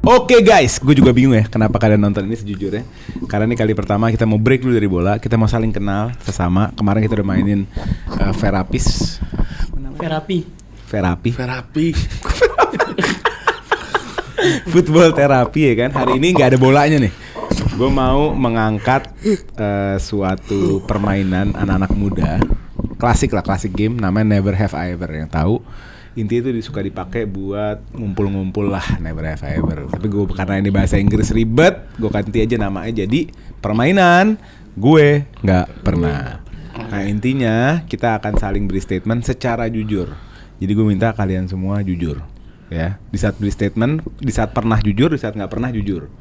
Oke guys, gue juga bingung ya kenapa kalian nonton ini sejujurnya. Karena ini kali pertama kita mau break dulu dari bola. Kita mau saling kenal sesama. Kemarin kita udah mainin Terapi football terapi ya kan. Hari ini gak ada bolanya nih. Gue mau mengangkat suatu permainan anak-anak muda. Klasik game namanya Never Have I Ever. Yang tahu intinya itu suka dipakai buat ngumpul-ngumpul lah, Never Have I Ever. Tapi gue karena ini bahasa Inggris ribet, gue ganti aja namanya jadi permainan gue nggak pernah. Nah intinya kita akan saling beri statement secara jujur. Jadi gue minta kalian semua jujur, ya. Di saat beri statement, di saat pernah jujur, di saat nggak pernah jujur.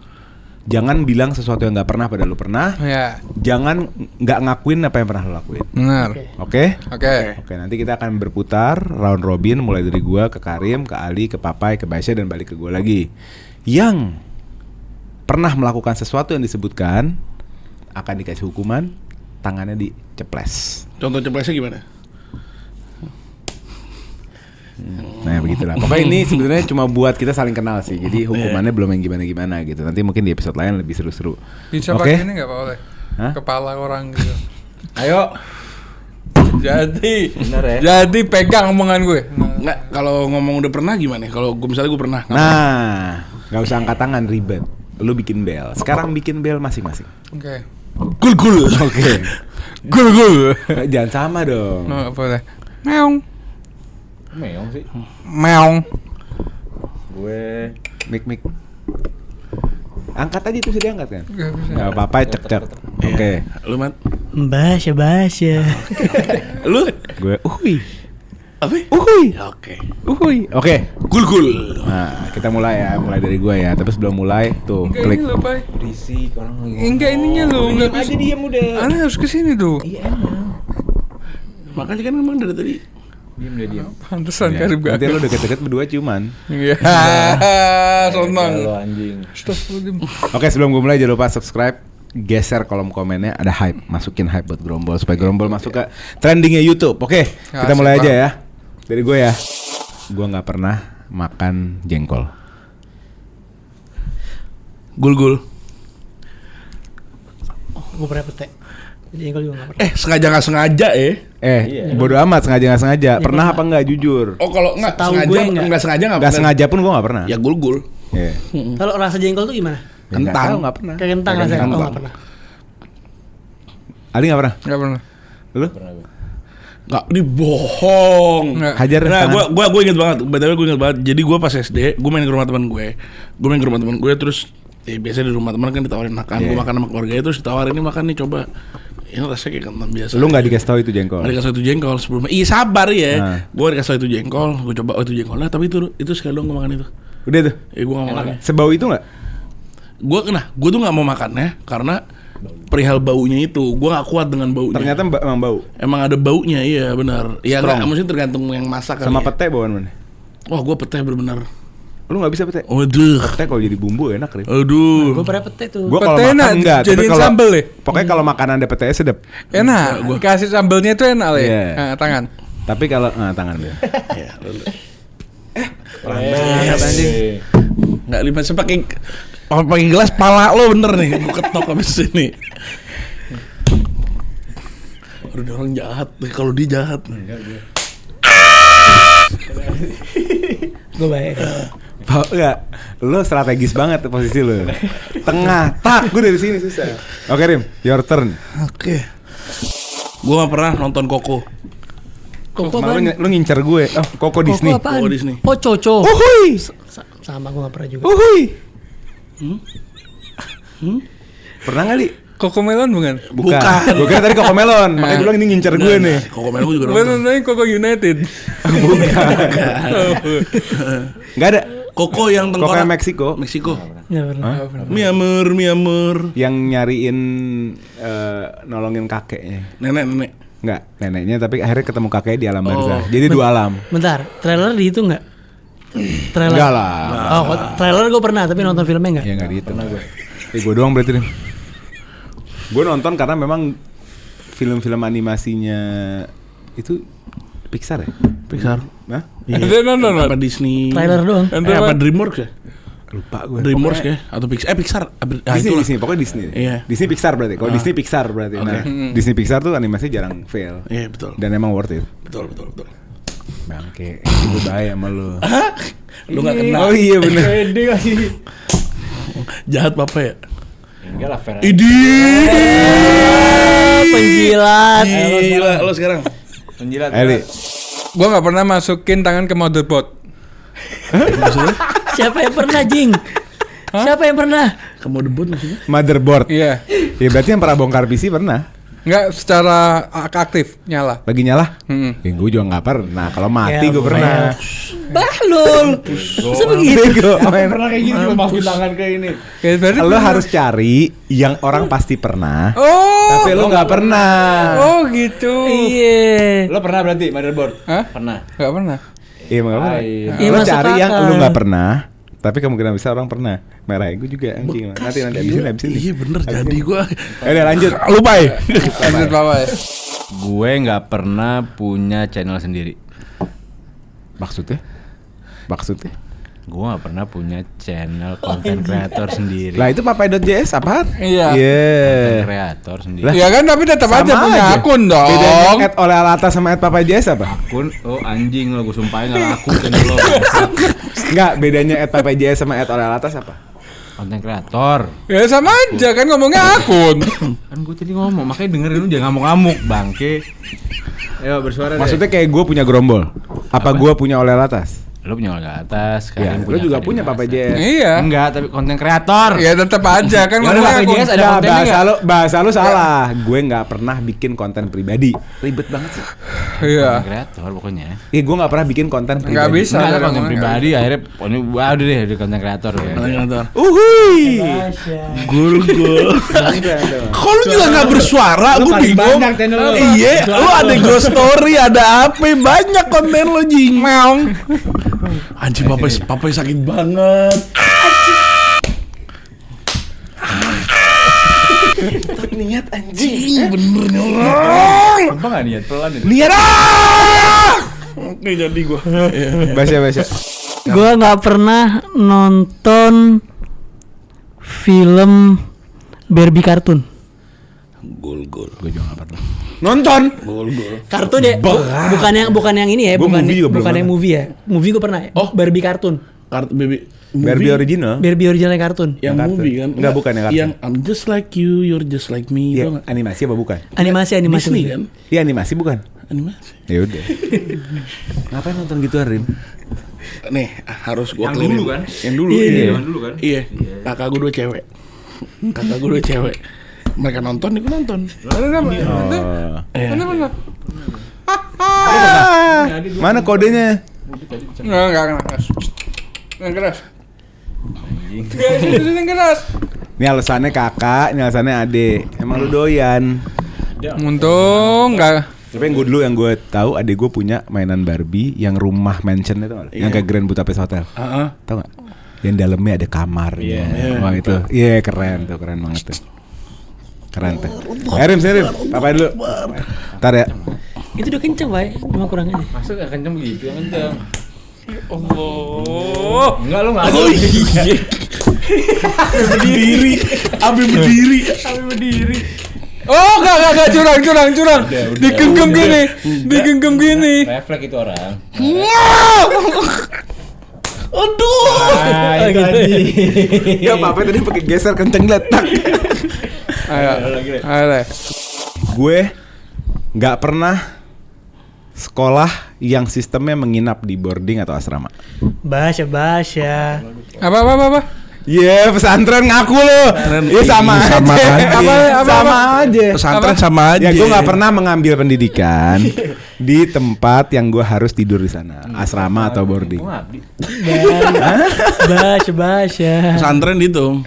Jangan bilang sesuatu yang nggak pernah padahal lu pernah. Ya. Jangan nggak ngakuin apa yang pernah lu lakuin. Benar. Oke. Oke. Nanti kita akan berputar round robin mulai dari gua ke Karim, ke Ali, ke Papai, ke Baisya dan balik ke gua lagi. Yang pernah melakukan sesuatu yang disebutkan akan dikasih hukuman, tangannya diceples. Contoh ceplesnya gimana? Nah begitulah. Pokoknya ini sebenarnya cuma buat kita saling kenal sih. Jadi hukumannya belum yang gimana-gimana gitu. Nanti mungkin di episode lain lebih seru-seru. Bisa pakai ini nggak boleh? Kepala orang gitu. Ayo. Jadi, bener ya? Jadi pegang omongan gue. Nggak, kalau ngomong udah pernah gimana? Kalau gue misalnya gue pernah. Nah, nggak usah angkat tangan ribet. Lu bikin bel. Sekarang bikin bel masing-masing. Oke. Gul. Oke. Gul. Jangan sama dong. Nggak boleh. Meong. Meong sih. Meong. Gue Mik. Angkat aja itu sudah diangkat kan? Gak bisa. Nggak apa-apa, cek. Oke. Lu Mat? Basya. Lu? Gue uhui. Apa? Uhui. Oke. Oke. Gul. Nah, kita mulai ya. Mulai dari gue ya. Tapi sebelum mulai tuh Enggak klik. ini lo, Pai. berisik orang lagi. Enggak ininya lo, enggak Aja diam udah. Anda harus kesini tuh. Iya emang. Makanya kan emang dari tadi. Diam. Pantesan Ya. Karim gak Nanti lu deket-deket berdua ciuman. Iya. Sonang. Kalau anjing. Astagfirullahaladzim. Oke, sebelum gue mulai jangan lupa subscribe, geser kolom komennya ada hype, masukin hype buat Grombol supaya Grombol masuk ke trendingnya YouTube. Oke, kita mulai aja ya. Dari gue ya. Gue nggak pernah makan jengkol. Gul. Gue pernah pete. Jadi jengkol juga gak pernah. Sengaja nggak sengaja ya? Iya. Bodo amat, sengaja nggak sengaja. Ya, Pernah pernah. apa nggak jujur? Oh kalau nggak Setahu sengaja, gue nggak sengaja nggak Nggak pernah. sengaja pun gue nggak pernah. Ya gul. Iya. Kalau rasa jengkol tuh gimana? Ya, nggak Kentang. tahu, nggak pernah. Kayak kentang rasanya. kentang. Oh gak pernah. Ali nggak pernah. Enggak pernah. Lu? Pernah gue. Nggak dibohong. Enggak. Hajar Nah, tangan. gue inget banget. Btw gue inget banget. Jadi gue pas SD, gue main ke rumah teman gue. Terus biasa di rumah teman kan ditawarin makan. Iya. Gue makan sama keluarganya terus ditawarin ini makan nih coba. Ini rasanya kayak kentang biasa. Lu nggak dikasih tahu itu jengkol. Nggak dikasih itu jengkol sebelumnya. Iya sabar ya. Nah. Gue dikasih tahu itu jengkol. Gue coba itu jengkol. Nah tapi itu sekali doang gue makan itu. Udah tuh. Gue gak mau makan. Sebau itu nggak? Gue tuh gak mau makannya karena perihal baunya itu. Gue gak kuat dengan baunya. Ternyata emang bau. Emang ada baunya, iya benar. Ya Strong. nggak, maksudnya tergantung yang masak kali Sama ya. pete bauan mana? Wah gue pete bener-bener. Lu nggak bisa pete. Waduh. Pete kalau jadi bumbu enak, Rim. Aduh. Gue pernah pete tuh. Gua kalau Pete makan enak, enggak, tapi jadiin kalau sambel ya? Pokoknya kalau makanan ada petenya sedap. Enak. Kasih sambelnya itu enak ya. Iya. Nah, tangan. Tapi kalau tangan dia. Ya, lalu. Banget anjing. Nggak lima sih pakai gelas pala lo bener nih. Gue ketok habis ini. Aduh dia orang jahat. Kalau dia jahat. Gue baik. Enggak. Lu strategis banget tuh posisi lu. Tengah, tak, gue dari sini susah. Oke, Rim, your turn. Oke. Gue gak pernah nonton Koko. Koko Kemarin apaan? lu ngincer gue. Oh, Koko Disney. Koko apaan? Koko Disney. Oh Coco. Uhuy. Sama gue gak pernah juga. Uhuy. Pernah nggak, Li? Koko melon bukan? Bukan. Gue kira tadi Koko Melon. Makanya gue bilang ini ngincer gue nih. Koko Melon gue juga Bukan nonton. nontonnya Koko United. Nggak ada. Koko yang Koko tengkorak. yang Meksiko. Meksiko. Gak pernah. Miamur. Yang nyariin nolongin kakeknya. Nenek. Enggak, neneknya tapi akhirnya ketemu kakeknya di alam barzah. Oh. Jadi dua alam. Bentar, trailer dihitung gak? Trailer? Enggak lah. Oh, trailer gue pernah tapi nonton filmnya gak? Ya enggak dihitung. Gue doang berarti nih. Gue nonton karena memang film-film animasinya itu Pixar ya? Pixar. Hah? Anda nonton Apa Disney? Trailer doang. Apa DreamWorks ya? Lupa gue. DreamWorks kayak atau Pixar. Disney, pokoknya Disney. Iya. Disney Pixar berarti. Kalau Disney Pixar berarti. Nah, Disney Pixar tuh animasi jarang fail. Iya betul. Dan emang worth it. Betul. Bangke, gue bahaya sama lu. Lu nggak kena. Oh iya bener. Pede kasih. Jahat papa ya. Enggak lah, Fer. Penjilat. Gila, lo sekarang. Penjilat. Eli, Gua nggak pernah masukin tangan ke motherboard. Siapa yang pernah, Jing? Siapa yang pernah? Kamu debut maksudnya? motherboard. Iya. Ya berarti yang pernah bongkar PC pernah. Nggak secara aktif nyala. Lagi nyala? Hmm. Ya, gue juga nggak pernah. Kalau mati Ya, gue pernah. Bahlul. Masa begitu? Bego, main. Pernah kayak gini cuma masukin tangan ke ini. Ya, berarti Lo pernah. harus cari yang orang pasti pernah. Oh. Tapi lo nggak pernah. Oh gitu. Iya. Lo pernah berarti motherboard? Hah? Pernah. Nggak pernah. Iya nggak pernah. Iya, Lo masuk cari yang akal. lo nggak pernah. Tapi kemungkinan besar orang pernah. Merah gue juga anjing. Nanti abisin. Iya bener, jadi gua. Udah lanjut. Lupa ya. Lanjut Papa ya. Gue nggak pernah punya channel sendiri. Maksudnya? Gue nggak pernah punya channel content creator sendiri. Lah itu papai.js apaan? Iya. Content creator sendiri. Lah, Ya kan tapi tetap aja sama punya aja. akun dong. Bedanya add oleh Alata sama add papai.js apa? Akun, oh anjing lo, gue sumpahin nggak laku channel lo. Enggak, bedanya add papai.js sama add oleh Alata apa? Content creator. Ya sama aja kan ngomongnya akun. Kan gue tadi ngomong, makanya dengerin lu jangan ngamuk-ngamuk, bangke. Ayo bersuara deh. Maksudnya kayak gue punya gerombol. Apa gue punya oleh Latas? Lu punya oleh atas, Ya, kalian lu juga Kadin punya Rasa. papai.js. Iya. Enggak, tapi konten kreator. Ya tetap aja kan Ya udah, ngomongnya akun. papai.js ada Nah, kontennya bahasa lu salah. Gue nggak pernah bikin konten pribadi. Ribet banget sih. Iya. Konten kreator pokoknya. Iya, gue nggak pernah bikin konten pribadi. Nggak bisa. Enggak ada ada konten ngomongnya. pribadi, akhirnya pokoknya waduh deh di konten kreator ya. Content creator. Uhuy. Gul. Kok lu juga nggak bersuara? Lu Gue paling bingung. banyak channel lu. Iya, lu ada ghost story, ada apa? Banyak konten lo jing. Meong. Anjing papa sakit banget. Niat anjing, bener nih orang. Sumpah nggak niat pelan itu. Niat. Oke jadi gua. Baca. Gua nggak pernah nonton film Barbie kartun. Gol. Gue juga nggak pernah. Nonton. Gol. Kartun ya? Bukan yang ini ya, Gua movie juga belum bukan yang nonton. movie ya. Movie gua pernah. Oh. Barbie kartun. Kartu baby. Barbie original. Barbie original kartun. Yang Yang movie kartun. kan? Enggak, bukan yang kartun. Yang I'm just like you, you're just like me. Iya, Tau nggak? animasi apa bukan? Animasi. Disney kan? Iya, animasi bukan. Animasi. Ya udah. Ngapain nonton gitu, Rin? Nih harus gua Yang clearin. dulu kan? Yang dulu. Iya, Iya. zaman dulu kan? Iya. Kakak gua 2 cewek. Mereka nonton, gua nonton. Oh. Mana kodenya? Enggak keras. Enggak keras. Yang keras. Ini alasannya kakak, ini alasannya adek. Emang lu doyan. Untung enggak. Tapi yang gue tahu adek gue punya mainan Barbie yang rumah mansion itu, yang kayak Grand Budapest Hotel. Heeh. Tahu nggak? Yang dalamnya ada kamarnya. Wah itu, iya keren banget tuh. Keren tuh. Rim, papa dulu. Ntar ya. Itu udah kenceng, Pak. Cuma kurang aja. Masuk gak kenceng begitu, yang kenceng. Allah. Enggak lu enggak. Oh iya. berdiri. Oh, enggak curang. Digenggam gini. Refleks itu orang. Aduh. Ah, itu anjing. Ya papa tadi pakai geser kenceng letak. Ayo. Ayo. Gue nggak pernah sekolah yang sistemnya menginap di boarding atau asrama. Basya. Apa? Iya, pesantren ngaku lo. Iya sama aja. Sama aja. Pesantren sama aja. Ya gue nggak pernah mengambil pendidikan di tempat yang gue harus tidur di sana, asrama atau boarding. Basya. Pesantren itu.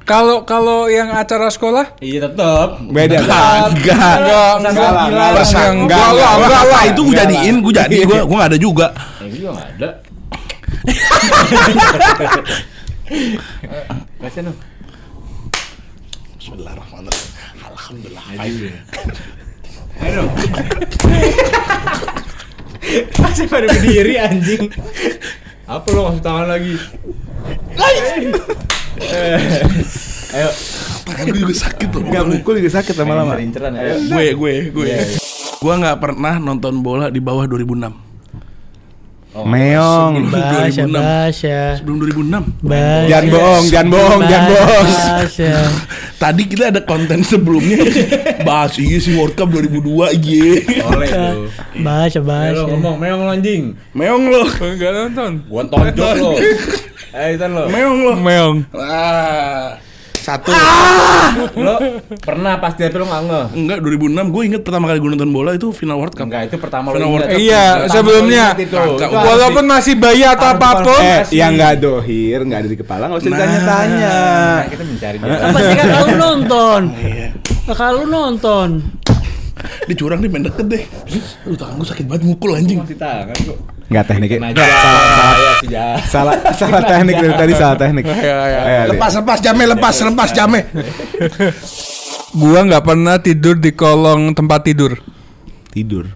Kalau yang acara sekolah? Iya tetap. Beda. Enggak. Enggak lah. Itu gue jadiin, gue nggak ada juga. Ini juga enggak ada. Kasih dong. Bismillahirrahmanirrahim. Alhamdulillah. Ayo. Masih pada berdiri anjing. Apa lo ngasih tangan lagi? Ayo. Tangan gue juga sakit tuh. Enggak mukul juga sakit lama-lama. Inceran ayo. Gue. Gue nggak pernah nonton bola di bawah 2006. Meong. Basya. Sebelum 2006. Jangan bohong. Basya. Tadi kita ada konten sebelumnya bahas iya sih World Cup 2002 iya. Oleh lu. Basya. Lo ngomong meong lo anjing. Meong lo. Enggak nonton. Gua tonjok lo. Itu lo. Meong lo. Meong. Satu. Lo pernah pasti tapi lo enggak ngeh. Enggak, 2006 gue inget pertama kali gue nonton bola itu final World Cup. Enggak, itu pertama lo Final World ingat. Cup. Iya, Pertama sebelumnya. lo ingat itu. Itu Walaupun masih bayi atau apapun. Yang nggak dohir, nggak ada di kepala, nggak usah ditanya-tanya. Nah, kita mencari Pasti kan lu nonton. Kalau lu nonton. Dia curang nih main deket deh. Lu tangan gue sakit banget mukul anjing. Masih tangan kok. Nggak tekniknya. Aja. Ya. Salah teknik dari tadi, salah teknik. Ayo, Lepas jame. Gua nggak pernah tidur di kolong tempat tidur. tidur.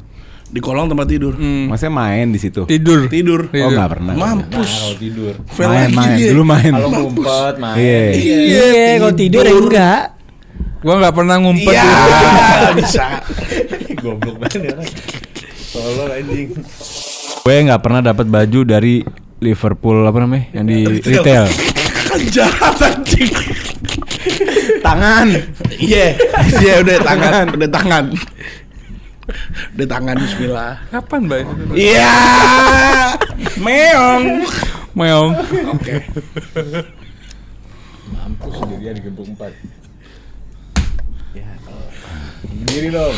Di kolong tempat tidur. Maksudnya main di situ. Tidur. Oh nggak pernah. Mampus. Kalau tidur. Fail lagi Main. dia. Dulu main. Kalau ngumpet main. Iya. Iya, kalau tidur ya enggak. Gua nggak pernah ngumpet. Iya, di- bisa. Goblok banget ya kan. Tolol anjing. Gue nggak pernah dapat baju dari Liverpool apa namanya yang di retail. Kan jahat anjing. Tangan. Iya, udah tangan. Udah tangan bismillah. Kapan, Bay? Iya. Meong. Meong. Oke. Mampus sendirian di gembok 4. Ya, kalau sendiri dong.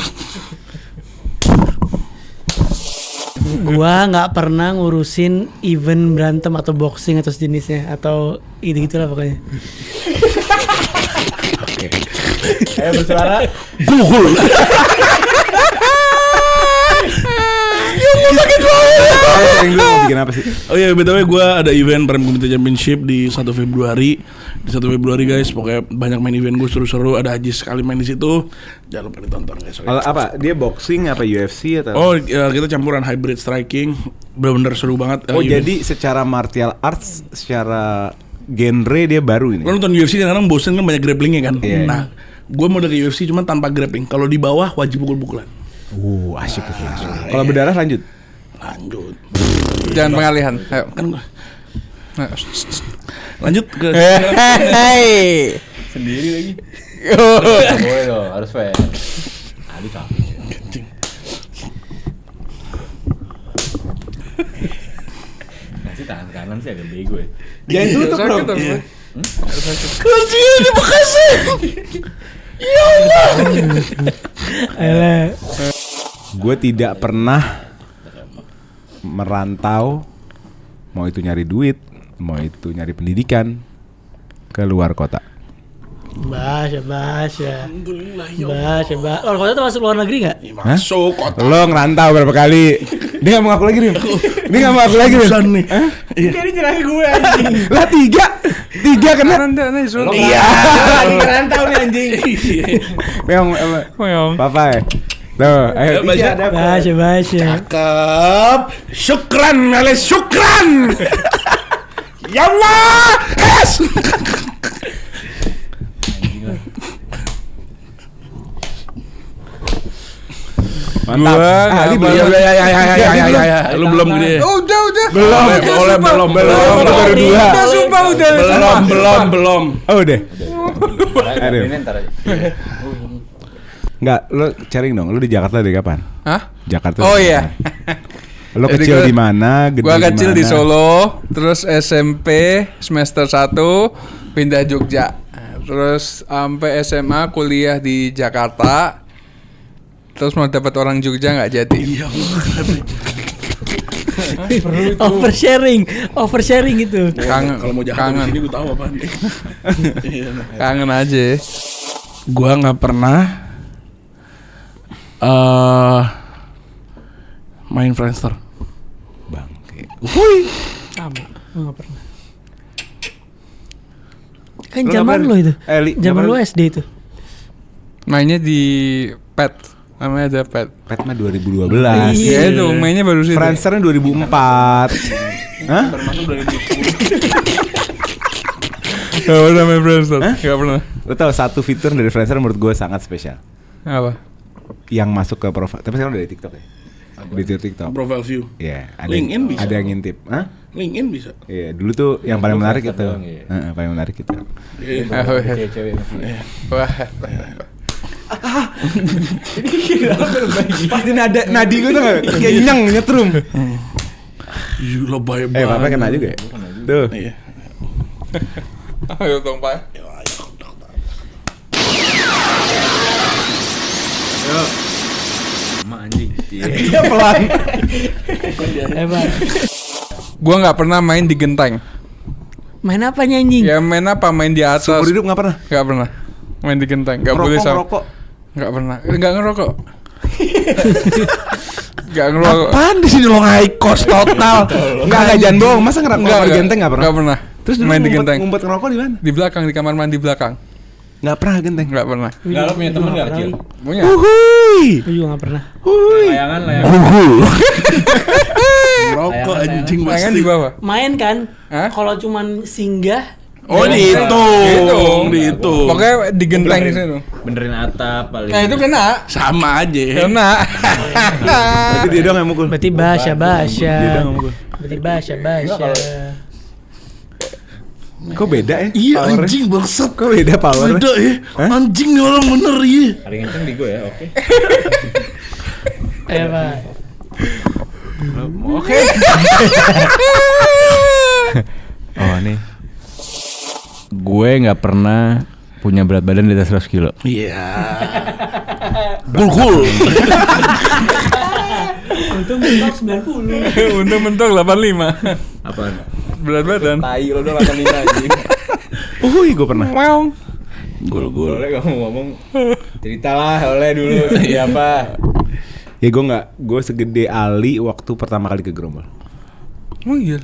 Gua nggak pernah ngurusin event berantem atau boxing atau sejenisnya atau gitu-gitulah pokoknya. Ayo bersuara. Gugul. Yang dulu mau bikin apa sih? Oh iya, btw gue ada event Prime Community Championship di 1 Februari. Di 1 Februari guys, pokoknya banyak main event gue seru-seru. Ada Haji sekali main di situ. Jangan lupa ditonton guys. Kalau apa? Dia boxing apa UFC atau? Oh ya, kita campuran hybrid striking. Bener-bener seru banget. Oh event. jadi secara martial arts, secara genre dia baru ini. Lo nonton UFC kadang bosen kan banyak grapplingnya kan. Iya. Nah, gue mau dari UFC cuman tanpa grappling. Kalau di bawah wajib pukul-pukulan. Asyik itu. Kalau berdarah lanjut. Lanjut. Jangan pengalihan. Ayo. Kan gua. Lanjut ke Hei. Sendiri lagi. Nggak boleh dong, harus fair. Ali kami. Ngasih tangan kanan sih agak bego ya. Jangan tutup Sakit dong. apa? Kuncinya di Bekasi. Ayolah. Gue tidak pernah merantau, mau itu nyari duit, mau itu nyari pendidikan ke luar kota. Basya. Alhamdulillah ya. Basya. Luar kota tuh masuk luar negeri nggak? Masuk kota. Lo ngerantau berapa kali? Dia nggak mau ngaku lagi nih. Dia nggak mau ngaku lagi nih. Urusan nih. Jadi nyerahin gue anjing. Lah tiga kena. Nih, Zul. Iya. Lagi ngerantau nih anjing. Meong, Meong. Papa. Tuh, ayo Baca. tiga ada. Basya. Cakep. Syukran, Meles, syukran. Ya Allah. Yes. Mantap. Gua Ali nggak belum. Ya. Lu belum gede. Udah. Belum. Baru dua. Belum. Oh udah. Aduh. Ini ntar aja. Enggak, lo sharing dong. Lo di Jakarta dari kapan? Hah? Jakarta. Oh dari iya. kapan? Lo Jadi kecil gua- di mana? Gede Gua kecil di mana? Solo, terus SMP semester 1 pindah Jogja. Terus sampai SMA kuliah di Jakarta. Terus mau dapat orang Jogja nggak jadi. Oversharing itu. Kangen. Kalau mau jahat di Kangen. sini gue tahu apaan. Kangen aja. Gua nggak pernah main Friendster. Bangke. Sama. Nggak pernah. Kan Lu zaman ngapain? lo itu. Li, Zaman ngapain? lo SD itu. Mainnya di Pet. Namanya ada Pet. Pet mah 2012. Iya itu mainnya baru sih. Friendster 2004. Hah? Gak pernah main Friendster. Gak pernah. Lo tau satu fitur dari Friendster menurut gue sangat spesial. Apa? Yang masuk ke profile, tapi sekarang udah di TikTok ya. Di TikTok. Profile view. Iya, ada LinkedIn bisa. ada yang ngintip. Hah? LinkedIn bisa. Iya, dulu tuh yang paling menarik itu. doang, iya. Paling menarik itu. Cewek-cewek. Wah. Pasti nadi gue tuh kayak nyeng nyetrum. Gila baik banget. Papa kena juga ya? Tuh. Iya. Ayo dong, Pak. Sama anjing. Dia pelan. Hebat. Gua nggak pernah main di genteng. Main apa anjing? Ya main apa? Main di atas. Seumur hidup nggak pernah. Nggak pernah. Main di genteng. Nggak boleh sama. Ngerokok. Nggak pernah. Nggak ngerokok. Nggak ngerokok. Apaan di sini lo high cost total? Enggak jangan bohong. Masa ngerokok di genteng nggak pernah? Nggak pernah. Terus dulu main di genteng. ngumpet ngerokok di mana? Di belakang, di kamar mandi belakang. Nggak pernah genteng. Nggak pernah. Enggak, lo punya temen enggak kecil? Punya. Uhuy. Gue juga gak pernah. Uhuy. Layangan. Rokok anjing Main pasti. di bawah. Main kan? Hah? Kalau cuman singgah, Oh dihitung. Pokoknya di genteng situ. Benerin atap paling. Nah itu kena. Sama aja. Kena. Berarti dia doang yang mukul. berarti Basya. Dia doang yang mukul. Berarti Basya. Kok beda ya? Iya Powernya? anjing bangsat. Kok beda power? Beda ya. Anjing nih orang bener ya. Paling kenceng di gue ya, oke. Hebat. Oke. Oh nih. Gue nggak pernah punya berat badan di atas 100 kilo. Iya. Gul. Untung mentok 90. Untung mentok 85. Apaan? Berat badan. Tai lo dong 85 anjing. Uhuy, gue pernah. Wow. Gul. Boleh kamu ngomong. Ceritalah oleh dulu siapa. Ya gue nggak, gue segede Ali waktu pertama kali ke Gromol. Oh iya.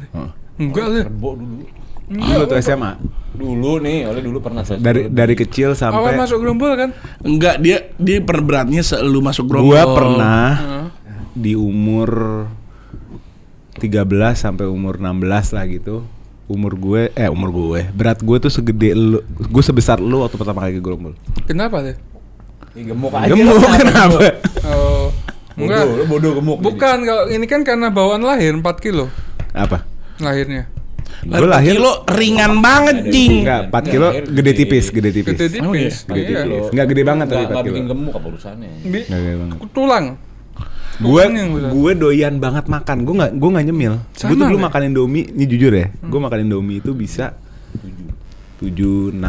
Enggak lah. Rebo dulu. Dulu tuh SMA. Dulu nih, oleh dulu pernah saya. Dari kecil Awal sampai. masuk gerombol kan? Enggak, dia beratnya selalu masuk gerombol. Gue pernah di umur 13 sampai umur 16 lah gitu. Umur gue berat gue tuh segede lu, gue sebesar lu waktu pertama kali ke Gromol. Kenapa deh? Gemuk aja. Gemuk kenapa? Oh. Enggak. Bodoh, lo bodoh gemuk. Bukan, kalau ini kan karena bawaan lahir 4 kilo Apa? lahirnya. Gue lahir kilo ringan banget cing. enggak 4 kilo gede tipis. Gede tipis. Gede tipis. Enggak gede banget tapi 4 Enggak kilo. bikin gemuk apa urusannya? Enggak gede banget. Tulang. Gue doyan banget makan. Gue nggak nyemil. Gue tuh dulu Le. makan Indomie. Ini jujur ya. Gue makan Indomie itu bisa 7, 6.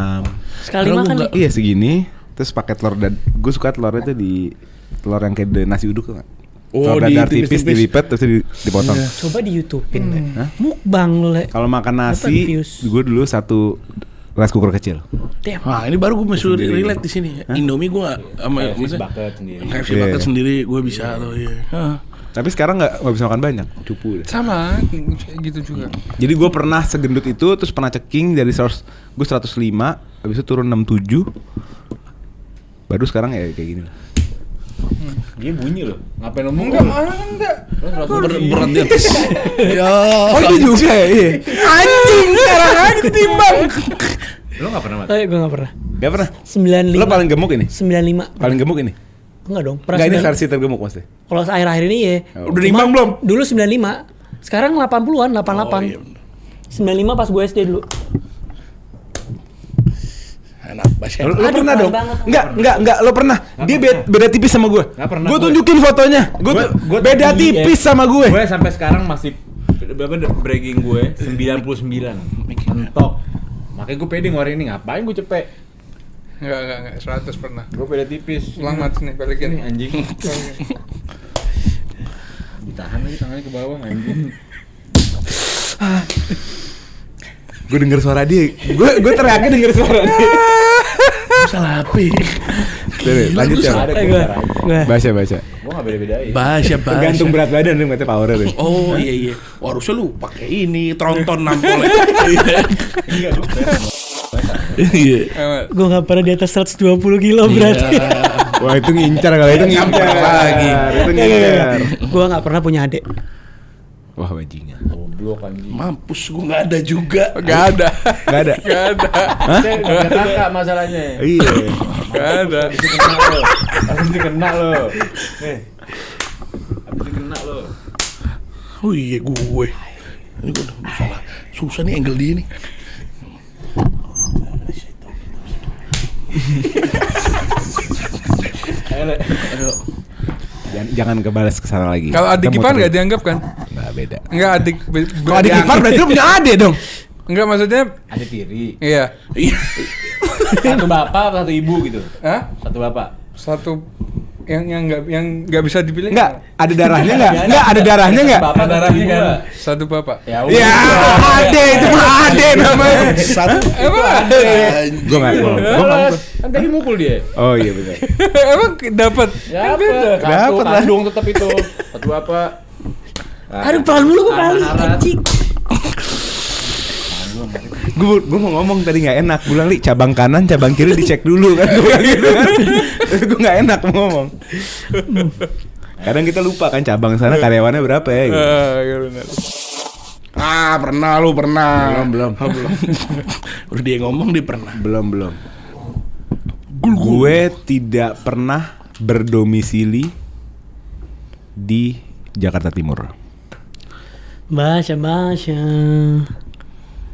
Sekali makan nih. Iya segini. Terus pakai telur dan gue suka telurnya tuh di telur yang kayak nasi uduk tuh nggak? Oh, telur dadar tipis dilipat terus dipotong. Coba di YouTube-in deh. Hah? Mukbang lu, Le. Kalau makan nasi, views. gue dulu satu rice cooker kecil. Damn. Nah ini baru gue masuk Sendiri. relate di sini. Indomie gue nggak sama Fish bucket sendiri. KFC Iya. bucket sendiri gue bisa tuh ya. Tapi sekarang nggak bisa makan banyak, cupu deh. Sama gitu juga. Jadi gue pernah segendut itu, terus pernah ceking dari gue 105, habis itu turun 67. Baru sekarang ya kayak gini lah. Dia bunyi loh. Ngapain ngomong? Enggak. Berat di atas. Ya. Oh itu juga ya? Iya. Anjing, sekarang aja timbang. Lo nggak pernah Gue gak pernah. Gak pernah? 95. Lo paling gemuk ini? 95. Paling gemuk ini? Enggak dong. Pernah Enggak ini 9. versi tergemuk maksudnya? Kalau akhir-akhir ini ya. Udah nimbang belum? Dulu 95. Sekarang 80-an, 88. Oh, iya. 95 pas gue SD dulu. Enak banget. Lo Aduh, pernah parah dong? banget. Enggak, lo pernah. Dia beda tipis sama gue. Nggak pernah Gue gue. tunjukin fotonya. Gue tuh Gua beda tinggi, tipis sama gue. Gue sampai sekarang masih berapa bragging gue 99. Mentok. Makanya gue pede ngeluarin ini, ngapain gue cepet? Enggak, 100 pernah. Gue pede tipis. Selamat nih, balikin. Ini anjing. Ditahan lagi tangannya ke bawah anjing. Gue denger suara dia. Gue teriaknya denger suara dia. Salah api. Lanjut ya. Ada Gue. Baca. Gue nggak beda-bedain. Bahasa. Tergantung berat badan nih katanya powernya deh. Oh iya. Wah, harusnya lu pakai ini tronton nampol. Iya. Gue gak pernah di atas 120 kilo berarti. Wah itu ngincar kalau itu ngincar lagi. Itu ngincar. Gue gak pernah punya adik. Wah bajingan. Goblok anjing. Mampus gue nggak ada juga. Gak ada. Gak ada. Gak ada. Saya udah kakak masalahnya. Iya. Gak ada. Harus dikena lo. Harus dikena lo. Oh iya gue. Ini gue udah salah. Susah nih angle dia nih. Jangan kebalas ke sana lagi. Kalau adik Kita mau ipar terus. nggak dianggap kan? Nggak beda. Enggak adik. Kalau adik ipar berarti lu punya adik dong. Enggak maksudnya. Ada tiri. Iya. Satu bapak, satu ibu gitu. Hah? Satu bapak. Satu yang nggak bisa dipilih. Enggak, ada darahnya enggak? Enggak, ada darahnya enggak? Bapak darahnya kan. Satu bapak. Ya Ya, ade itu mah ade namanya. Satu. Emang ada. Gua enggak mau. Gua enggak mau. Kan tadi mukul dia. Oh iya benar. Emang dapat. Ya beda. Satu Dapet lah. kandung tetap itu. Satu bapak. Aduh pelan mulu gue kali anjing. Gue mau ngomong tadi nggak enak. Bilang li cabang kanan, cabang kiri dicek dulu kan. Gue gitu kan. Gue nggak enak mau ngomong. Kadang kita lupa kan cabang sana karyawannya berapa ya. Gitu. Iya benar. Pernah lu pernah. Belum. Udah dia ngomong dia pernah. Belum. Gue tidak pernah berdomisili di Jakarta Timur. Basya.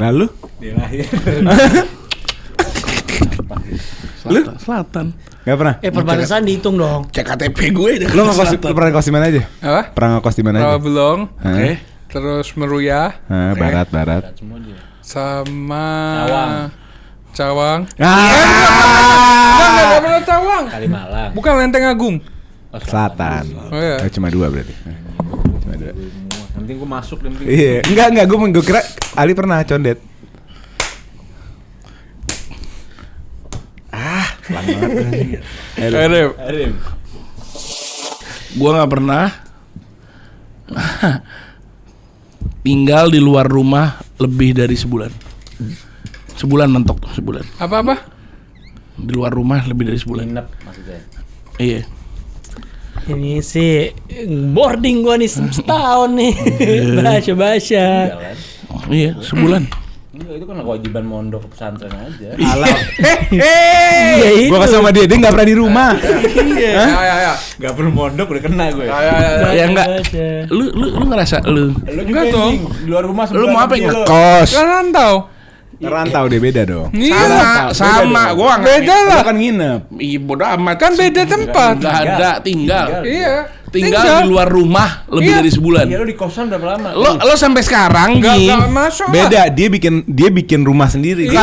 Lalu? Dia lahir. Selatan. Gak pernah? Perbatasan dihitung dong. Cek KTP gue dah. Lo pernah ngekos di mana aja? Apa? Pernah ngekos di mana aja? Rawabelong. Oke. Terus Meruya. Barat. Semua dia. Sama Cawang. Cawang. Enggak pernah Cawang. Kalimalang. Bukan Lenteng Agung. Selatan. Oh, iya. Cuma 2 berarti. Cuma 2. Yang penting gue masuk, yang penting. Iya, enggak, gue kira Ali pernah condet. Pelan banget. Arif. Arim. Gue nggak pernah tinggal di luar rumah lebih dari sebulan. Sebulan mentok tuh, sebulan. Apa? Di luar rumah lebih dari sebulan. Nginep maksudnya. Iya. Ini sih boarding gua nih setahun nih. Basya. Jalan. Iya, sebulan. Enggak, itu kan kewajiban mondok ke pesantren aja. Alah. Iya itu. Gue kasih sama dia nggak pernah di rumah. Ya. Enggak perlu mondok udah kena gue. Ya enggak. Basya. Lu ngerasa lu Lu Enggak juga dong. anjing, di luar rumah lu mau apa sebulan ya? dulu. Ngekos. Kan rantau. Rantau dia beda dong. Iya. Sama, gua nggak. Beda lah. Lo kan nginep. Iya bodo amat. Kan beda tempat. Enggak ada tinggal. Iya. Tinggal di luar rumah lebih Iya. dari sebulan. Iya, lu di kosan berapa lama? Lo sampai sekarang Enggak masuk. lah. Beda, dia bikin rumah sendiri. Iya.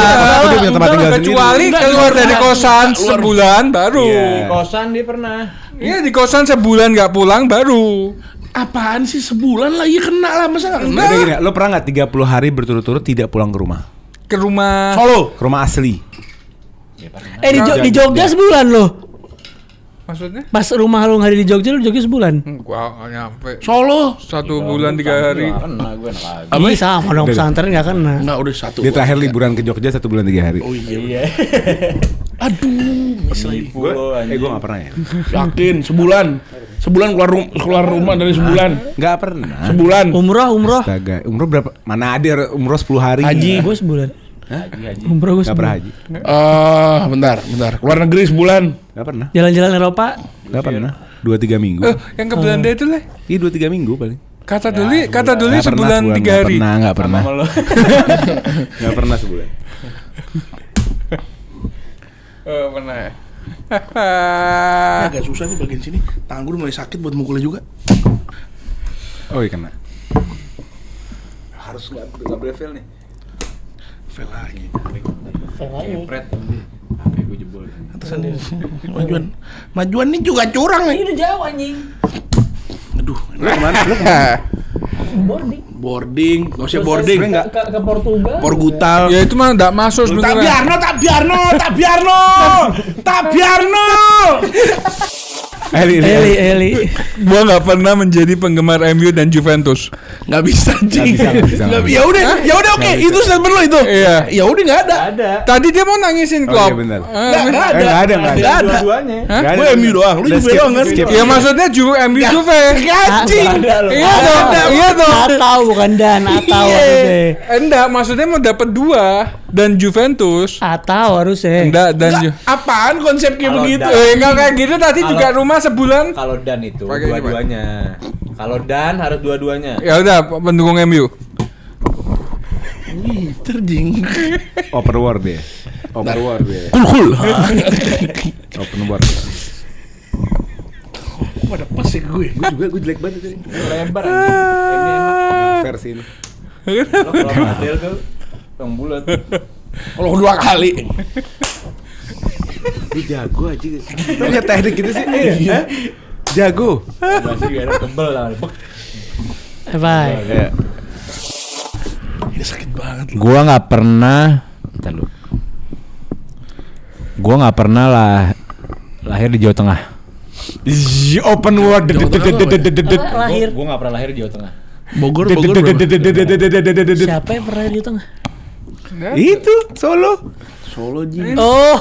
Dia punya tempat tinggal sendiri. Kecuali Enggak, keluar di dari luar. kosan Keluar. sebulan baru. Iya. Di kosan dia pernah. Iya di kosan sebulan nggak pulang baru. Apaan sih sebulan lah? Iya kena lah, masa nggak kena? Udah gini, lo pernah nggak 30 hari berturut-turut tidak pulang ke rumah? Ke rumah. Solo. Ke rumah asli. Di Jogja sebulan loh. Maksudnya? Pas rumah lu nggak ada di Jogja, lu Jogja sebulan. Gua nggak nyampe. Solo. 1 bulan 3 hari. Nggak kena gue enak aja. Apa? Iya sama dong pesantren nggak kena. Enggak, udah satu. Dia terakhir liburan ke Jogja 1 bulan 3 hari. Oh iya. Iya. Aduh, miss lagi. Gue nggak pernah ya. Yakin sebulan. Sebulan keluar rumah dari sebulan. Nggak pernah. Sebulan. Umroh. Astaga, umroh berapa? Mana ada umroh 10 hari? Haji. Gue sebulan. Haji. Umroh gue Nggak pernah sebulan. haji. Bentar. Keluar negeri sebulan. Nggak pernah. Jalan-jalan Eropa. Nggak pernah. 2-3 minggu. Yang ke Belanda itu lah. Iya 2-3 minggu paling. Kata dulu Nggak sebulan 3 hari. Nggak pernah. Sama lo. Nggak pernah sebulan. Pernah ya. Agak susah nih bagian sini. Tangan gue udah mulai sakit buat mukulnya juga. Oh iya kena. Harus nggak boleh fail nih. Fail lagi. Kepret. HP gue jebol. Atasan dia. Majuan ini juga curang nih. Ini jauh anjing. Aduh. Lu kemana? Boarding. Gak usah boarding. Ke Portugal. Porgutal. Ya itu mah enggak masuk sebenarnya. Tak biarno. Eli. Gua nggak pernah menjadi penggemar MU dan Juventus. Nggak bisa anjing. Nggak bisa. Ya udah oke, itu statement lo itu. Iya. Ya udah nggak ada. Ada. Tadi dia mau nangisin Oh, Klopp. iya benar. Nggak ada. Nggak ada. Nggak ada. Dua-duanya. Hah? Nggak ada. Gue MU doang, lu Udah juga skip, doang kan? skip. Ya maksudnya MU Juve. Anjing. Iya dong. Iya dong. Atau bukan dan atau harusnya. Enggak, maksudnya mau dapat 2 dan Juventus. Atau harusnya. Enggak dan Apaan konsep kayak Kalau begitu? enggak kayak gitu tadi Kalau- juga rumah sebulan. Kalau Dan itu Pakai ini, Pak. dua-duanya. Kalau Dan harus dua-duanya. Ya udah pendukung MU. Terjing. Overword dia. Overword dia. Cool. Open word. Pada pas ya gue. Gue jelek banget tadi. Lebar anjing. Ini enak. Versi ini. Kalau model tuh yang bulat. Kalau 2 kali. Dia jago aja. Lu punya teknik gitu sih? Iya. Jago. Masih gak ada tebel lah. Bek. Bye. Iya. Ini sakit banget. Gua nggak pernah. Bentar lu. Gua nggak pernah lahir di Jawa Tengah. Open word. Lahir. Gue gak pernah lahir di Jawa Tengah. Bogor berapa? Siapa yang pernah di tengah? Itu Solo. Solo Ji. Oh,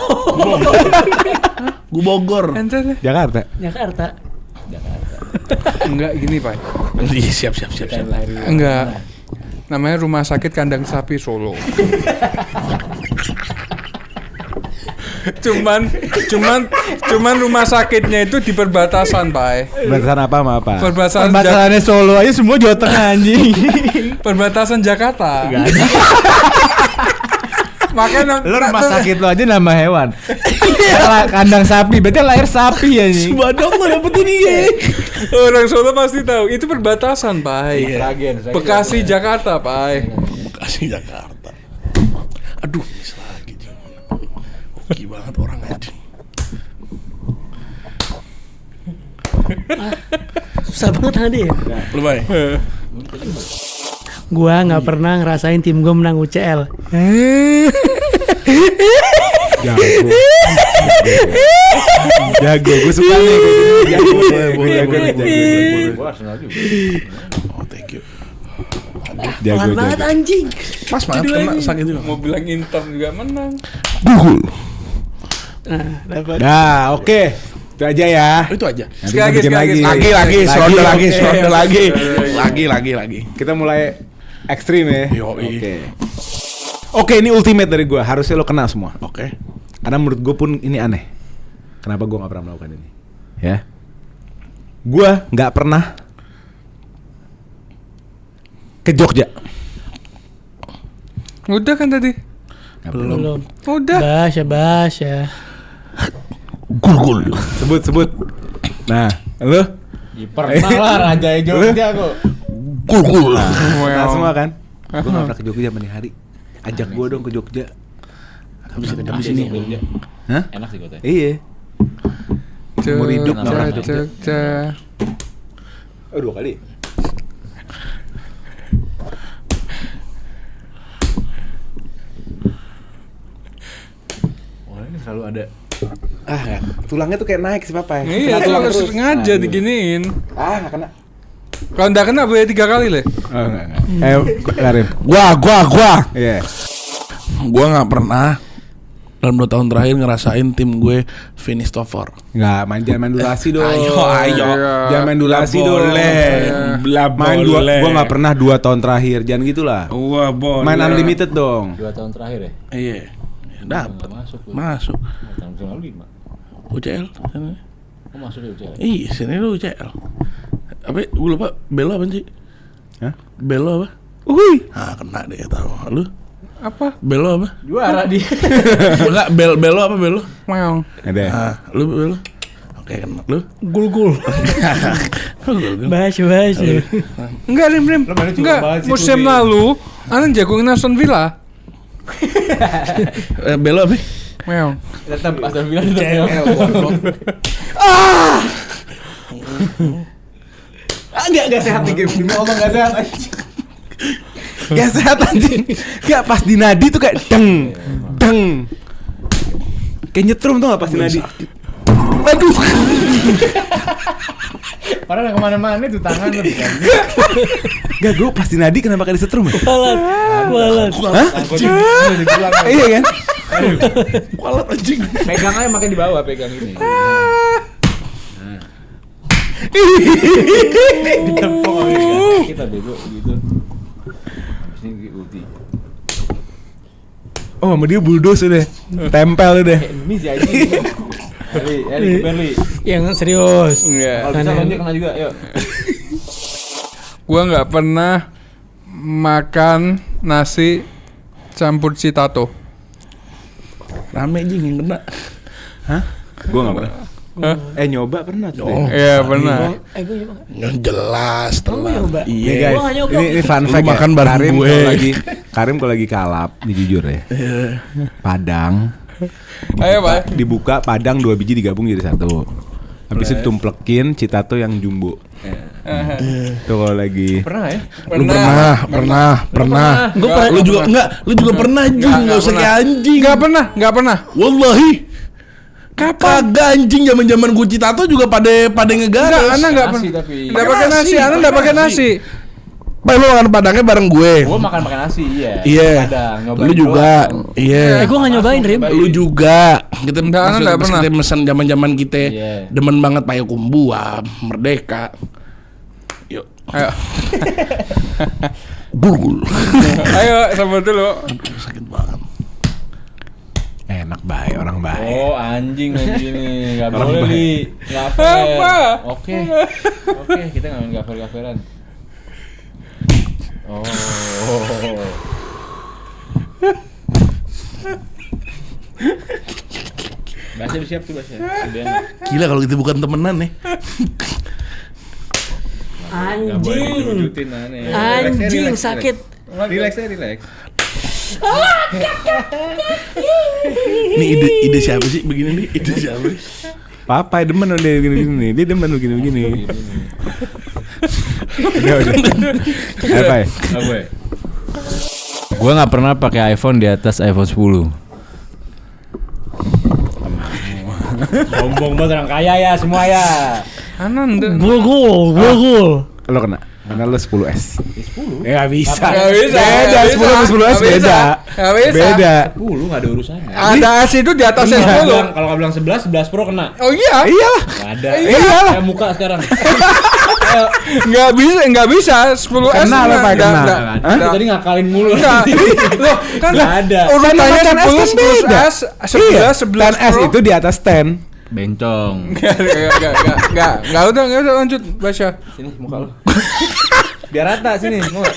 Gue Bogor. Ente deh. Jakarta. Jakarta. Enggak gini, Pak. Iya siap. Dan lahir di Enggak. Namanya Rumah Sakit Kandang Sapi Solo. cuman rumah sakitnya itu di perbatasan, Pak. Batasan apa sama apa? Perbatasannya Solo aja semua Jawa Tengah anjing. Perbatasan Jakarta. Makanya Lu rumah sakit lo aja nama hewan. Kandang sapi, berarti lahir sapi anjing. Badok lo dapet ini ya. orang Solo pasti tahu. Itu perbatasan, Pak. Sragen. Bekasi Jakarta, Pak. Bekasi Jakarta. Aduh, miss lagi jangan. Oke banget orang aja. Susah banget tadi ya. Lu baik. Gua nggak pernah ngerasain tim gua menang UCL. Jago. Gue suka nih. Jago. Gue Arsenal juga. Oh, thank you. Pelan banget anjing. Pas banget kena sakit juga. Mau bilang Inter juga menang. Google. Nah, dapat. Nah, oke. Itu aja ya. Itu aja. Nanti Sekali kita bikin lagi. Lagi lagi. Kita mulai ekstrim ya. Yoi. Oke, ini ultimate dari gue. Harusnya lo kena semua. Oke. Karena menurut gue pun ini aneh. Kenapa gue nggak pernah melakukan ini? Ya. Gue nggak pernah ke Jogja. Udah kan tadi? Belum. Udah. Bas ya. Google. Sebut. Nah, lo? Pernah lah Raja Jogja kok. Google. Nah, semua kan? Gue nggak pernah ke Jogja zaman hari. Ajak gue dong ke Jogja. Habis ini. Hah? Enak sih kotanya. Iya. Umur hidup nggak pernah ke Jogja. Jogja. Oh, 2 kali. Oh ini selalu ada. Tulangnya tuh kayak naik sih papa. Iya, itu harus sengaja diginiin. Nggak kena. Kalau enggak kena boleh 3 kali le. Oh, enggak. Karim. Gua. Iya. Gua nggak pernah dalam 2 tahun terakhir ngerasain tim gue finish top 4. Nggak, jangan main durasi dong. Ayo. Jangan main durasi dong. Main gua nggak pernah 2 tahun terakhir. Jangan gitulah. Wah, boleh. Main unlimited dong. 2 tahun terakhir ya? Iya. Dapat. Masuk. Tahun lalu gimana? UCL. Sana. Kok masuk ya UCL? Iya, sini lu UCL. Apa? Gue lupa. Belo apa sih? Hah? Belo apa? Uhuy. Kena deh tahu. Lu? Apa? Belo apa? Juara dia. Enggak, belo apa belo? Meong. Ada. Lu belo. Oke, kena. Lu? Gul. Bas. Enggak, Rim. Lo mainnya curang Enggak, banget sih, musim Tubi. lalu Anan jagoin Aston Villa. Belo apa? Meong. Tetap Aston Villa tetap. Enggak sehat nih game. Demi Allah enggak sehat anjing. Enggak sehat anjing. Enggak pas di nadi tuh kayak deng. Kayak nyetrum tuh enggak pas di nadi. Aduh. Padahal nggak kemana-mana tuh tangan lu kan. Gak, gue pasti Nadi kenapa kali setrum ya? Kualat. Hah? Iya kan? Kualat anjing. Pegang aja makin di bawah, pegang ini. Ditepok kita bego gitu. Habis ini ulti. Oh, sama dia bulldoze udah. Tempel udah. Ini si anjing. Eli, Berli. Yang serius. Enggak. Kalau bisa lonjok kena juga, yuk. Gua nggak pernah makan nasi campur citato. Rame anjing yang kena. Hah? Gue gak pernah. Hah? Nyoba pernah tuh. Oh. Iya pernah. Gue nyoba. Yang jelas telat. nyoba. Nih Iya. guys, Gua nggak nyoba. ini fun Lu fact ya. makan bareng Karim gue. kalau lagi kalap, ini jujur ya. Padang Ayo Pak. dibuka, Padang 2 biji digabung jadi 1. Habis itu tumplekin citato yang jumbo. Tuh kalau lagi Pernah ya? Lu pernah. Gue pernah. Lu juga enggak, lu juga pernah anjing, enggak usah kayak anjing. Nggak pernah. Wallahi. Kagak anjing, zaman-zaman gua citato juga pada ngegaras. Enggak, Ana nggak Nasi pernah. tapi. Nggak pakai nasi, Ana nggak pakai nasi. Pak, lu makan padangnya bareng gue. Gua makan nasi, iya. Iya. Padang, nyobain Lu juga. doang. Iya. Gue gak nyobain, Rim. Lu juga. Kita Enggak, maksud- enggak pas pernah. kita mesen zaman-zaman kita Iya. demen banget Payakumbuh, Merdeka. Yuk. Ayo. Gul. Ayo sebut dulu. Sakit banget. enak baik, orang baik. Oh anjing nih, nggak Orang boleh baik. nih, ngafer. Apa? Oke, kita nggak main ngafer-ngaferan. Oh. Bahasa udah siap tuh bahasa. Udah enak. Gila kalau kita bukan temenan nih. Nggak boleh Anjing. dirujutin, aneh. Anjing sakit. Relax ya, relax. Nih ide siapa sih begini nih? Ide siapa sih? Papa demen udah gini-gini. Dia demen begini-begini. Udah. Apa ya? Apa ya? Gua nggak pernah pakai iPhone di atas iPhone 10. Sombong banget orang kaya ya semua ya. Anan deh. Gol. Lo kena. Karena lo 10S. 10. Ya nggak bisa. Nggak bisa, Beda, nggak 10 sama 10S bisa. beda. Nggak bisa. Beda. 10 nggak ada urusannya. Ada AC itu di atas Kalau nggak 10. bilang- Kalau nggak bilang 11 Pro kena. Oh iya. Iyalah. Nggak ada. Iyalah. Kayak muka sekarang. Nggak bisa 10S. Kena lah, Pak, kena. Hah? Tadi ngakalin mulu. Enggak. Loh, kan Nggak ada. urutannya Kan 10, kan 11S, 11, 11 10S Pro. itu di atas 10. Bencong. Enggak udah lanjut baca. Sini muka lu. Biar rata sini, mau nggak?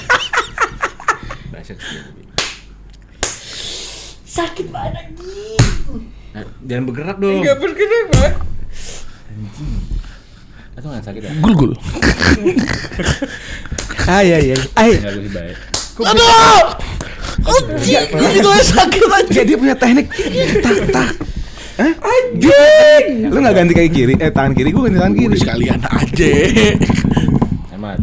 Sakit banget. Nah, jangan bergerak dong. Enggak bergerak, Pak. Atau nggak sakit ya? Gul. Iya. Nggak boleh baik. Aduh! Anjing, itu aja sakit aja. Dia punya teknik tak. Anjing. Lu nggak ganti kaki kiri? Tangan kiri, gua ganti tangan kiri. Udah sekalian aja. Hemat.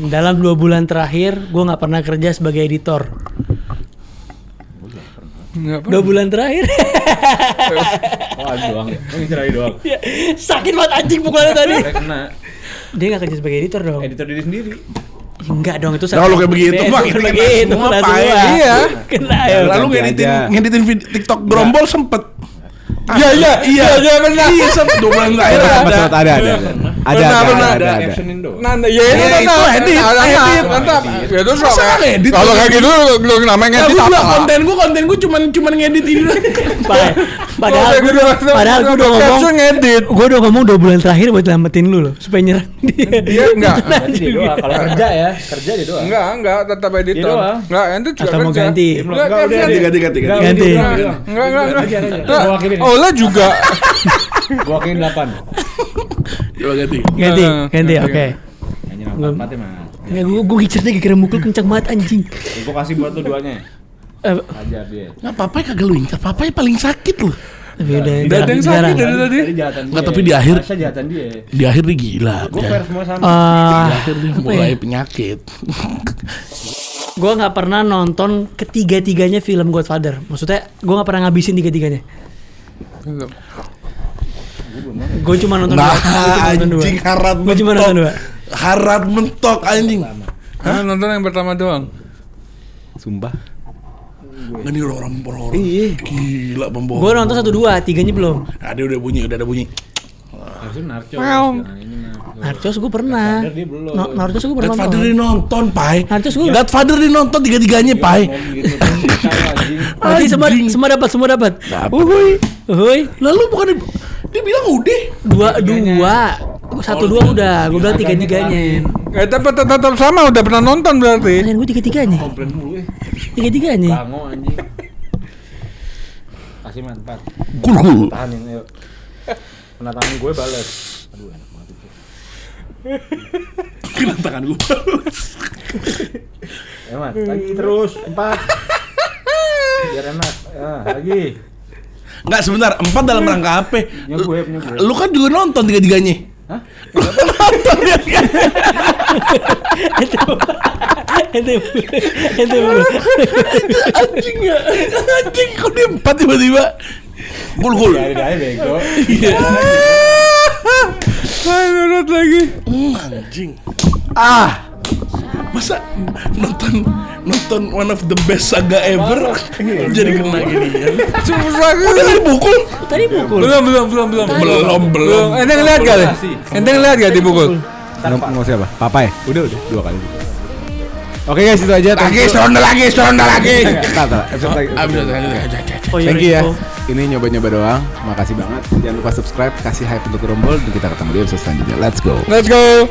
Dalam 2 bulan terakhir, gue nggak pernah kerja sebagai editor. Enggak 2 bulan terakhir. Oh, ada doang ya? Oh, ngincer aja doang. Ya, sakit banget anjing pukulannya tadi. Udah kena. Dia nggak kerja sebagai editor dong. Editor diri sendiri. Enggak dong, itu Kalau kayak begitu, mah bukan kita begitu. semua Kena apa semua. ya? Iya. Kena Ya, ya. Lalu ganti aja. ngeditin TikTok gerombol sempet. Iya benar. Iya, sempet 2 bulan terakhir ada. Ada. Captionin doang. Nah, ya itu Ya, itu edit. mantap. Ya terus Masa nggak edit? kalau kayak gitu lu namanya Nah, ngedit gua bilang apa? konten gue cuman ngedit ini. Padahal gue udah ngomong, ngedit. gue udah ngomong 2 bulan terakhir buat nyelamatin lu loh, supaya nyerang dia. Dia enggak. Berarti dia doang. Kalau kerja ya, kerja dia doang. Enggak, tetap editor. Dia doang. Enggak, itu juga Atau mau kerja. ganti? Enggak, Enggak, udah, ganti. Ganti. Ganti. Enggak. Gua wakilin. Ola juga. Gua wakilin 8. Coba ganti. Ganti, oke. Hanya 4 mah. Nggak, gue gicernya gara-gara mukul kencang banget anjing. Gua kasih buat lu duanya. Eh, Ajar dia. Nggak apa-apa kagak lu ingat. Apa-apa paling sakit lu. tapi udah Ada yang sakit jarang. dari tadi. Tadi jahatan dia. Nggak, tapi di akhir- Masa jahatan dia. Di akhir dia gila. Gua fair semua sama. Di akhir dia apa mulai ya? penyakit. Gue nggak pernah nonton ketiga-tiganya film Godfather. Maksudnya gue nggak pernah ngabisin tiga-tiganya. Gue cuma nonton Nah, 2. anjing harat Gue cuma nonton 2. Harat mentok anjing. Hah? Nonton yang pertama doang. Sumpah. Nggak nih orang-orang. Iya. Gila pembohong. Gue nonton 1, 2, 3-nya belum. Nah, dia udah ada bunyi. Harusnya Narcos. Wow. Sekarang ini mah. Narcos gue pernah. Godfather dia belum. Narcos gue pernah Godfather nonton. dia nonton, Pai. Narcos gue. Godfather dia nonton tiga-tiganya, Pai. Ngomong gitu kan tahu anjing. Nanti semua dapat. Uhuy. Lalu bukan dia bilang udah. 2. 1, 2 udah. Gue bilang 3-3-nya. Tapi tetap sama udah pernah nonton berarti. Kalian gue 3-3-nya. Komplain mulu 3-3-nya. Bango anjing. Kasih manfaat. Cool. Tahanin yuk. Kena tangan gue balas. Aduh enak banget itu. Kena tangan gue. Emat, lagi terus 4. Biar enak. Lagi. Enggak sebentar, 4 dalam rangka apa? Punya gue. Lu kan juga nonton tiga-tiganya. Hah? Ente Anjing ya. Anjing kok dia 4 tiba-tiba. Gul. Dari bego. Hai, nurut lagi. Anjing. Masa nonton one of the best saga ever jadi kena gini ya. Susah. Udah dipukul. tadi pukul. Belum. Ente ngeliat gak? Ente ngeliat gak dipukul? Ngomong siapa? Papa ya? Udah 2 kali. Oke guys, itu aja. Ronda lagi. Episode lagi. Oh, Thank you ya. Ini nyoba-nyoba doang. Makasih banget. Jangan lupa subscribe, kasih hype untuk Gerombol, dan kita ketemu di episode selanjutnya. Let's go. Let's go.